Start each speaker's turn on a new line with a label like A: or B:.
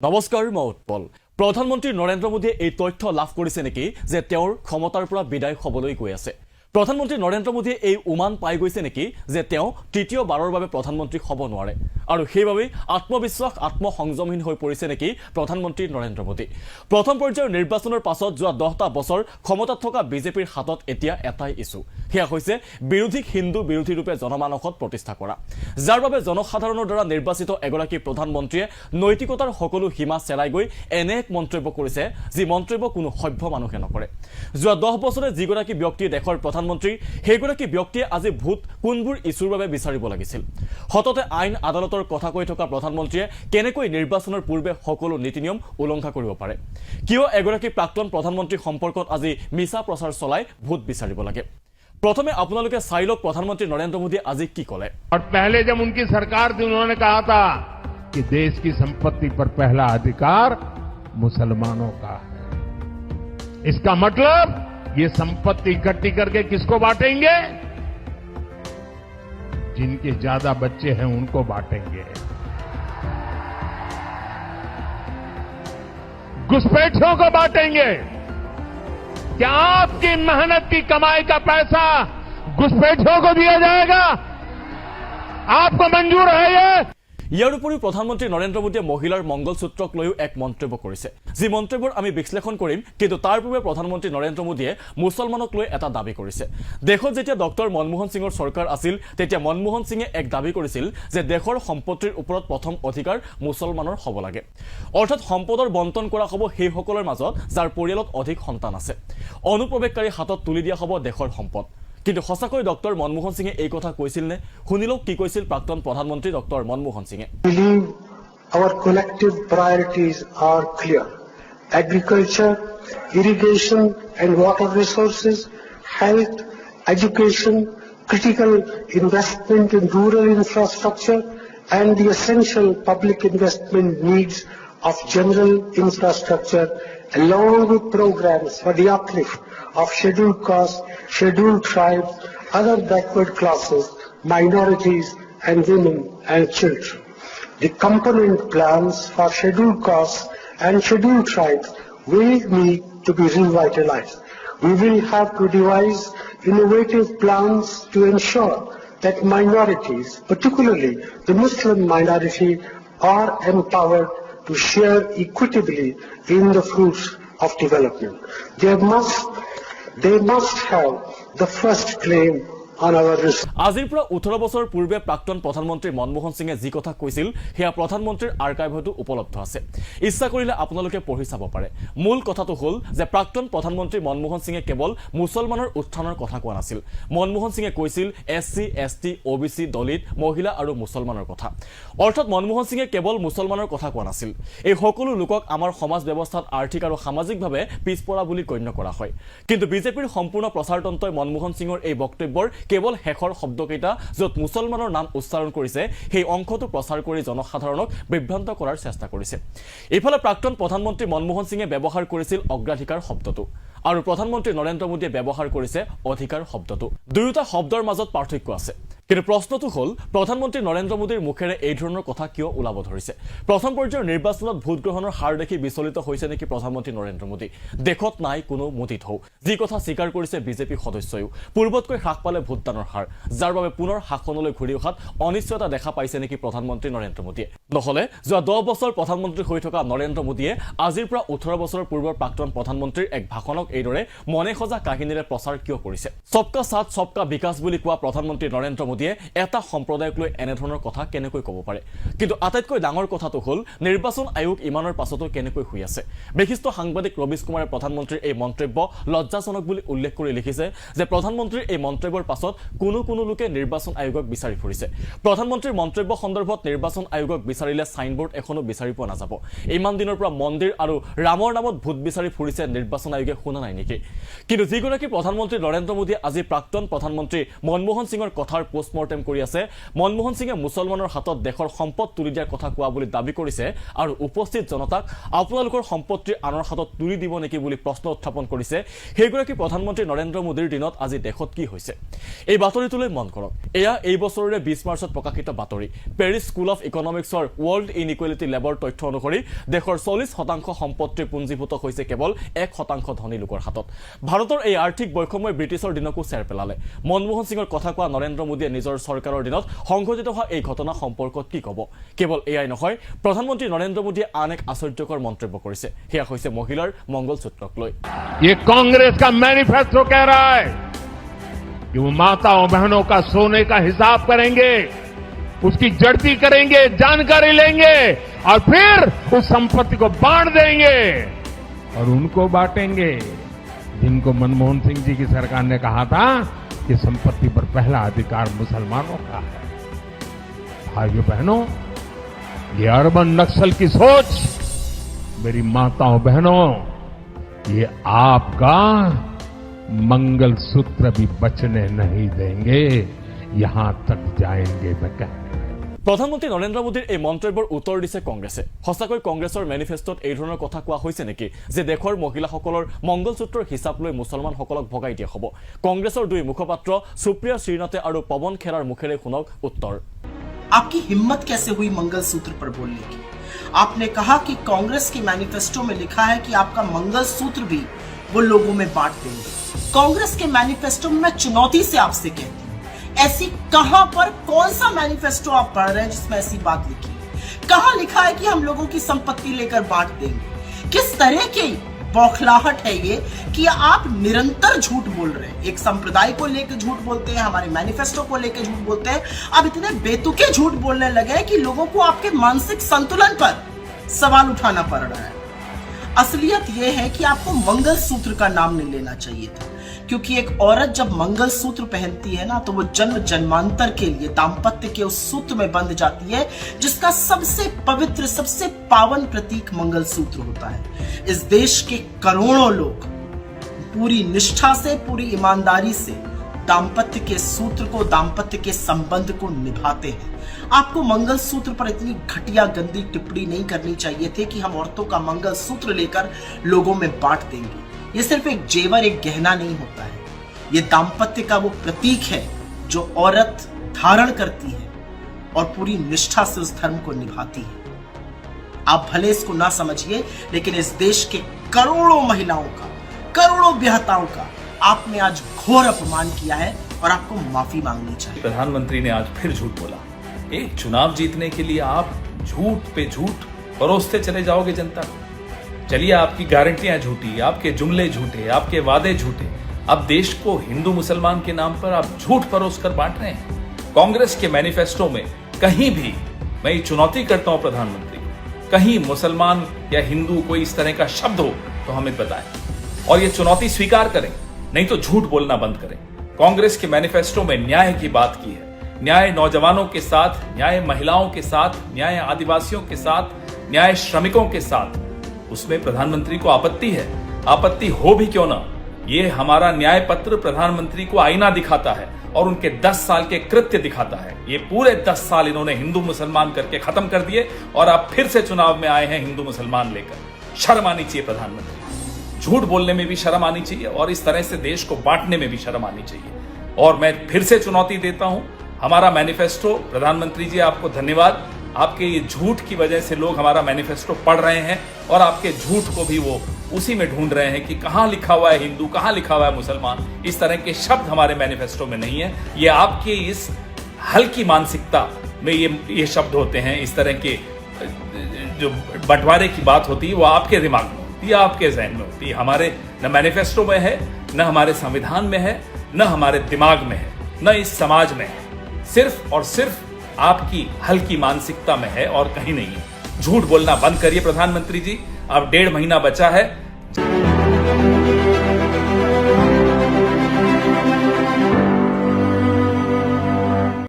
A: নমস্কাৰ মই উৎপল প্ৰধানমন্ত্ৰী নৰেন্দ্ৰ মোদীয়ে এই তথ্য লাভ কৰিছে নেকি যে তেওঁৰ ক্ষমতাৰ পৰা বিদায় হ'বলৈ গৈ আছে প্ৰধানমন্ত্ৰী নৰেন্দ্ৰ মোদীয়ে এই উমান পাই গৈছে নেকি যে তেওঁ তৃতীয় বাৰৰ বাবে প্ৰধানমন্ত্ৰী হ'ব নোৱাৰে আৰু সেইবাবে আত্মবিশ্বাস আত্মসংযমহীন হৈ পৰিছে নেকি প্ৰধানমন্ত্ৰী নৰেন্দ্ৰ মোদী প্ৰথম পৰ্যায়ৰ নিৰ্বাচনৰ পাছত যোৱা 10টা বছৰ ক্ষমতাত থকা বিজেপিৰ হাতত এতিয়া এটাই ইছ্যু হেয়া হৈছে বিৰোধীক হিন্দু বিৰোধী ৰূপে জনমানসত প্ৰতিষ্ঠা কৰা যাৰ বাবে জনসাধাৰণৰ দ্বাৰা নিৰ্বাচিত এগৰাকী প্ৰধানমন্ত্ৰীয়ে নৈতিকতাৰ সকলো সীমা চেৰাই গৈ এনে এক মন্তব্য কৰিছে যি মন্তব্য কোনো সভ্য মানুহে নকৰে যোৱা 10 বছৰে যিগৰাকী ব্যক্তিয়ে দেশৰ প্ৰধানমন্ত্ৰী সেইগৰাকী ব্যক্তিয়ে আজি ভোট কোনবোৰ ইছ্যুৰ বাবে বিচাৰিব লাগিছিল হততে আইন আদালতৰ কথা কৈ থকা প্ৰধানমন্ত্ৰীয়ে কেনেকৈ নিৰ্বাচনৰ পূৰ্বে সকলো নীতি নিয়ম উলংঘা কৰিব পাৰে কিয় এগৰাকী প্ৰাক্তন প্ৰধানমন্ত্ৰী সম্পৰ্কত আজি মিছা প্ৰচাৰ চলাই ভোট বিচাৰিব লাগে प्रथमे आपनालोके साइलोक प्रधानमंत्री नरेंद्र मोदी आज की कले
B: और पहले जब उनकी सरकार थी उन्होंने कहा था कि देश की संपत्ति पर पहला अधिकार मुसलमानों का है इसका मतलब ये संपत्ति इकट्ठी करके किसको बांटेंगे जिनके ज्यादा बच्चे हैं उनको बांटेंगे घुसपैठियों को बांटेंगे क्या आपकी मेहनत की कमाई का पैसा घुसपैठियों को दिया जाएगा आपको मंजूर है ये
A: ইয়াৰ উপৰি প্ৰধানমন্ত্ৰী নৰেন্দ্ৰ মোদীয়ে মহিলাৰ মংগলসূত্ৰক লৈও এক মন্তব্য কৰিছে যি মন্তব্যৰ আমি বিশ্লেষণ কৰিম কিন্তু তাৰ পূৰ্বে প্ৰধানমন্ত্ৰী নৰেন্দ্ৰ মোদীয়ে মুছলমানক লৈ এটা দাবী কৰিছে দেশত যেতিয়া ডক্টৰ মনমোহন সিঙৰ চৰকাৰ আছিল তেতিয়া মনমোহন সিঙে এক দাবী কৰিছিল যে দেশৰ সম্পত্তিৰ ওপৰত প্ৰথম অধিকাৰ মুছলমানৰ হ'ব লাগে অৰ্থাৎ সম্পদৰ বণ্টন কৰা হ'ব সেই সকলৰ মাজত যাৰ পৰিয়ালত অধিক সন্তান আছে অনুপ্ৰৱেশকাৰী হাতত তুলি দিয়া হ'ব দেশৰ সম্পদ কিন্তু সঁচাকৈ ডক্টৰ মনমোহন সিঙে এই কথা কৈছিল নে শুনিলক কি কৈছিল প্ৰাক্তন প্ৰধানমন্ত্ৰী ডক্টৰ মনমোহন সিঙে
C: believe our collective priorities are clear agriculture irrigation and water resources health education critical investment in rural infrastructure and the essential public investment needs of general infrastructure along with programs for the uplift of scheduled castes, scheduled tribes, other backward classes, minorities and women and children. The component plans for scheduled castes and scheduled tribes will need to be revitalized. We will have to devise innovative plans to ensure that minorities, particularly the Muslim minority, are empowered to share equitably in the fruits of development. They must have the first claim on our resources.
A: আজিৰ পৰা 18 বছৰ পূৰ্বে প্ৰাক্তন প্ৰধানমন্ত্ৰী মনমোহন সিঙে যি কথা কৈছিল হেয়া প্ৰধানমন্ত্ৰীৰ আৰ্কাইভতো উপলব্ধ আছে ইচ্ছা কৰিলে আপোনালোকে পঢ়ি চাব পাৰে মূল কথাটো হ'ল যে প্ৰাক্তন প্ৰধানমন্ত্ৰী মনমোহন সিঙে কেৱল মুছলমানৰ উত্থানৰ কথা কোৱা নাছিল মনমোহন সিঙে কৈছিল এসসি এসটি ওবিসি দলিত মহিলা আৰু মুছলমানৰ কথা অৰ্থাৎ মনমোহন সিঙে কেৱল মুছলমানৰ কথা কোৱা নাছিল এই সকলো লোকক আমাৰ সমাজ ব্যৱস্থাত আৰ্থিক আৰু সামাজিকভাৱে পিছপৰা বুলি গণ্য কৰা হয় কিন্তু বিজেপিৰ সম্পূৰ্ণ প্ৰচাৰতন্ত্ৰই মনমোহন সিঙৰ এই বক্তব্যৰ কেৱল হেখৰ শব্দকেইটা যত মুছলমানৰ নাম উচ্চাৰণ কৰিছে সেই অংশটো প্ৰচাৰ কৰি জনসাধাৰণক বিভ্ৰান্ত কৰাৰ চেষ্টা কৰিছে এফালে প্ৰাক্তন প্ৰধানমন্ত্ৰী মনমোহন সিঙে ব্যৱহাৰ কৰিছিল অগ্ৰাধিকাৰ শব্দটো আৰু প্ৰধানমন্ত্ৰী নৰেন্দ্ৰ মোদীয়ে ব্যৱহাৰ কৰিছে অধিকাৰ শব্দটো দুয়োটা শব্দৰ মাজত পাৰ্থক্য আছে কিন্তু প্ৰশ্নটো হ'ল প্ৰধানমন্ত্ৰী নৰেন্দ্ৰ মোদীৰ মুখেৰে এই ধৰণৰ কথা কিয় ওলাব ধৰিছে প্ৰথম পৰ্যায়ৰ নিৰ্বাচনত ভোট গ্ৰহণৰ হাৰ দেখি বিচলিত হৈছে নেকি প্ৰধানমন্ত্ৰী নৰেন্দ্ৰ মোদী দেখত নাই কোনো মুঠি থৌ যি কথা স্বীকাৰ কৰিছে বিজেপি সদস্যয়ো পূৰ্বতকৈ হ্ৰাস পালে ভোটদানৰ হাৰ যাৰ বাবে পুনৰ শাসনলৈ ঘূৰি অহাত অনিশ্চয়তা দেখা পাইছে নেকি প্ৰধানমন্ত্ৰী নৰেন্দ্ৰ মোদীয়ে নহলে যোৱা 10 বছৰ প্ৰধানমন্ত্ৰী হৈ থকা নৰেন্দ্ৰ মোদীয়ে আজিৰ পৰা 18 বছৰ পূৰ্বৰ প্ৰাক্তন প্ৰধানমন্ত্ৰীৰ এক ভাষণক এইদৰে মনে সজা কাহিনীৰে প্ৰচাৰ কিয় কৰিছে সবকা সাথ সবকা বিকাশ বুলি কোৱা প্ৰধানমন্ত্ৰী নৰেন্দ্ৰ মোদীয়ে এটা সম্প্ৰদায়ক লৈ এনে ধৰণৰ কথা কেনেকৈ ক'ব পাৰে কিন্তু আটাইতকৈ ডাঙৰ কথাটো হ'ল নিৰ্বাচন আয়োগ ইমানৰ পাছতো কেনেকৈ হৈ আছে বিশিষ্ট সাংবাদিক ৰবিশ কুমাৰে প্ৰধানমন্ত্ৰীৰ এই মন্তব্য লজ্জাজনক বুলি উল্লেখ কৰি লিখিছে যে প্ৰধানমন্ত্ৰীৰ এই মন্তব্যৰ পাছত কোনো লোকে নিৰ্বাচন আয়োগক বিচাৰি ফুৰিছে প্ৰধানমন্ত্ৰীৰ মন্তব্য সন্দৰ্ভত নিৰ্বাচন আয়োগক বিচাৰিলে সাইনবোৰ্ড এখনো বিচাৰি পোৱা নাযাব ইমান দিনৰ পৰা মন্দিৰ আৰু ৰামৰ নামত ভোট বিচাৰি ফুৰিছে নিৰ্বাচন আয়োগে শুনা নাই নেকি কিন্তু যিগৰাকী প্ৰধানমন্ত্ৰী নৰেন্দ্ৰ মোদীয়ে আজি প্ৰাক্তন প্ৰধানমন্ত্ৰী মনমোহন সিঙৰ কথাৰ পোষ্ট পোষ্টমৰ্টেম কৰি আছে মনমোহন সিঙে মুছলমানৰ হাতত দেশৰ সম্পদ তুলি দিয়াৰ কথা কোৱা বুলি দাবী কৰিছে আৰু উপস্থিত জনতাক আপোনালোকৰ সম্পত্তি আনৰ হাতত তুলি দিব নেকি বুলি প্ৰশ্ন উত্থাপন কৰিছে সেইগৰাকী প্ৰধানমন্ত্ৰী নৰেন্দ্ৰ মোদীৰ দিনত আজি দেশত কি হৈছে এই বাতৰিটোলৈ মন কৰক এয়া এই বছৰৰে 20 মাৰ্চত প্ৰকাশিত বাতৰি পেৰিছ স্কুল অফ ইকনমিক্সৰ ৱৰ্ল্ড ইনইকুৱেলিটি লেবৰ তথ্য অনুসৰি দেশৰ 40% সম্পত্তি পুঞ্জীভূত হৈছে কেৱল 1% ধনী লোকৰ হাতত ভাৰতৰ এই আৰ্থিক বৈষম্যই ব্ৰিটিছৰ দিনকো চেৰ পেলালে মনমোহন সিঙৰ কথা কোৱা নৰেন্দ্ৰ মোদীয়ে নিজৰ চৰকাৰৰ দিনত সংঘটিত হোৱা এই ঘটনা সম্পৰ্কত কি ক'ব কেৱল এয়াই নহয় প্ৰধানমন্ত্ৰী নৰেন্দ্ৰ মোদীয়ে আন এক আশ্চৰ্যকৰ মন্তব্য কৰিছে সেয়া হৈছে মহিলাৰ মংগলসূত্ৰক লৈ
B: ये कांग्रेस का मैनिफेस्टो कह रहा है कि वो माताओं बहनों का सोने का हिसाब करेंगे उसकी जड़ती करेंगे जानकारी लेंगे और फिर उस संपत्ति को बांट देंगे और उनको बांटेंगे जिनको मनमोहन सिंह जी की सरकार ने कहा था कि संपत्ति पर पहला अधिकार मुसलमानों का है भाइयों बहनों ये अर्बन नक्सल की सोच मेरी माताओं बहनों ये आपका मंगलसूत्र भी बचने नहीं देंगे यहां तक जाएंगे मैं कहता
A: প্ৰধানমন্ত্ৰী নৰেন্দ্ৰ মোদীৰ এই মন্তব্যৰ উত্তৰ দিছে কংগ্ৰেছে সঁচাকৈ কংগ্ৰেছৰ মেনিফেষ্টত এই ধৰণৰ কথা কোৱা হৈছে নেকি যে দেশৰ মহিলাসকলৰ মংগলসূত্ৰৰ হিচাপ লৈ মুছলমানসকলক ভগাই দিয়া হ'ব কংগ্ৰেছৰ দুই মুখপাত্ৰ সুপ্ৰিয়া শ্ৰীনাথে আৰু পৱন খেৰাৰ মুখেৰে শুনক উত্তৰ
D: आपकी हिम्मत कैसे हुई मंगलसूत्र पर बोलने की आपने कहा कि कांग्रेस के मैनिफेस्टो में लिखा है कि आपका मंगलसूत्र भी वो लोगों में बांट देंगे कांग्रेस के मैनिफेस्टो में मैं चुनौती से आपसे कहती हूं ऐसी कहां पर कौन सा मैनिफेस्टो आप पढ़ रहे हैं जिसमें ऐसी बात लिखी है कहां लिखा है कि हम लोगों की संपत्ति लेकर बांट देंगे किस तरह की बौखलाहट है ये कि आप निरंतर झूठ बोल रहे हैं एक संप्रदाय को लेकर झूठ बोलते हैं हमारे मैनिफेस्टो को लेकर झूठ बोलते हैं अब इतने बेतुके झूठ बोलने लगे हैं कि लोगों को आपके मानसिक संतुलन पर सवाल उठाना पड़ रहा है असलियत यह है कि आपको मंगलसूत्र का नाम नहीं लेना चाहिए था क्योंकि एक औरत जब मंगलसूत्र पहनती है ना तो वो जन्म जन्मांतर के लिए दाम्पत्य के उस सूत्र में बंध जाती है जिसका सबसे पवित्र सबसे पावन प्रतीक मंगलसूत्र होता है इस देश के करोड़ों लोग पूरी निष्ठा से पूरी ईमानदारी से दाम्पत्य के सूत्र को दाम्पत्य के संबंध को निभाते हैं आपको मंगलसूत्र पर इतनी घटिया गंदी टिप्पणी नहीं करनी चाहिए थी कि हम औरतों का मंगलसूत्र लेकर लोगों में बांट देंगे ये सिर्फ एक जेवर एक गहना नहीं होता है ये दाम्पत्य का वो प्रतीक है जो औरत धारण करती है और पूरी निष्ठा से उस धर्म को निभाती है आप भले इसको ना समझिए लेकिन इस देश के करोड़ों महिलाओं का करोड़ों विहताओं का आपने आज घोर अपमान किया है और आपको माफी मांगनी चाहिए
E: प्रधानमंत्री ने आज फिर झूठ बोला एक चुनाव जीतने के लिए आप झूठ पे झूठ परोसते चले जाओगे जनता को चलिए आपकी गारंटियां झूठी आपके जुमले झूठे आपके वादे झूठे अब देश को हिंदू मुसलमान के नाम पर आप झूठ परोस कर बांट रहे हैं कांग्रेस के मैनिफेस्टो में कहीं भी मैं ये चुनौती करता हूं प्रधानमंत्री को कहीं मुसलमान या हिंदू कोई इस तरह का शब्द हो तो हमें बताएं और ये चुनौती स्वीकार करें नहीं तो झूठ बोलना बंद करें कांग्रेस के मैनिफेस्टो में न्याय की बात की है न्याय नौजवानों के साथ न्याय महिलाओं के साथ न्याय आदिवासियों के साथ न्याय श्रमिकों के साथ उसमें प्रधानमंत्री को आपत्ति हो भी क्यों ना ये हमारा न्याय पत्र प्रधानमंत्री को आईना दिखाता है और उनके 10 साल के कृत्य दिखाता है ये पूरे 10 साल इन्होंने हिंदू मुसलमान करके खत्म कर दिए और आप फिर से चुनाव में आए हैं हिंदू मुसलमान लेकर शर्म आनी चाहिए प्रधानमंत्री झूठ बोलने में भी शर्म आनी चाहिए और इस तरह से देश को बांटने में भी शर्म आनी चाहिए और मैं फिर से चुनौती देता हूं हमारा मैनिफेस्टो प्रधानमंत्री जी आपको धन्यवाद आपके ये झूठ की वजह से लोग हमारा मैनिफेस्टो पढ़ रहे हैं और आपके झूठ को भी वो उसी में ढूंढ रहे हैं कि कहां लिखा हुआ है हिंदू कहां लिखा हुआ है मुसलमान इस तरह के शब्द हमारे मैनिफेस्टो में नहीं है ये आपके इस हल्की मानसिकता में ये शब्द होते हैं इस तरह के जो बंटवारे की बात होती है वो आपके दिमाग में होती है आपके जहन में होती है हमारे न मैनिफेस्टो में है न हमारे संविधान में है न हमारे दिमाग में है न इस समाज में है सिर्फ और सिर्फ आपकी हल्की मानसिकता में है और कहीं नहीं है झूठ बोलना बंद करिए प्रधानमंत्री जी अब 1.5 महीना बचा है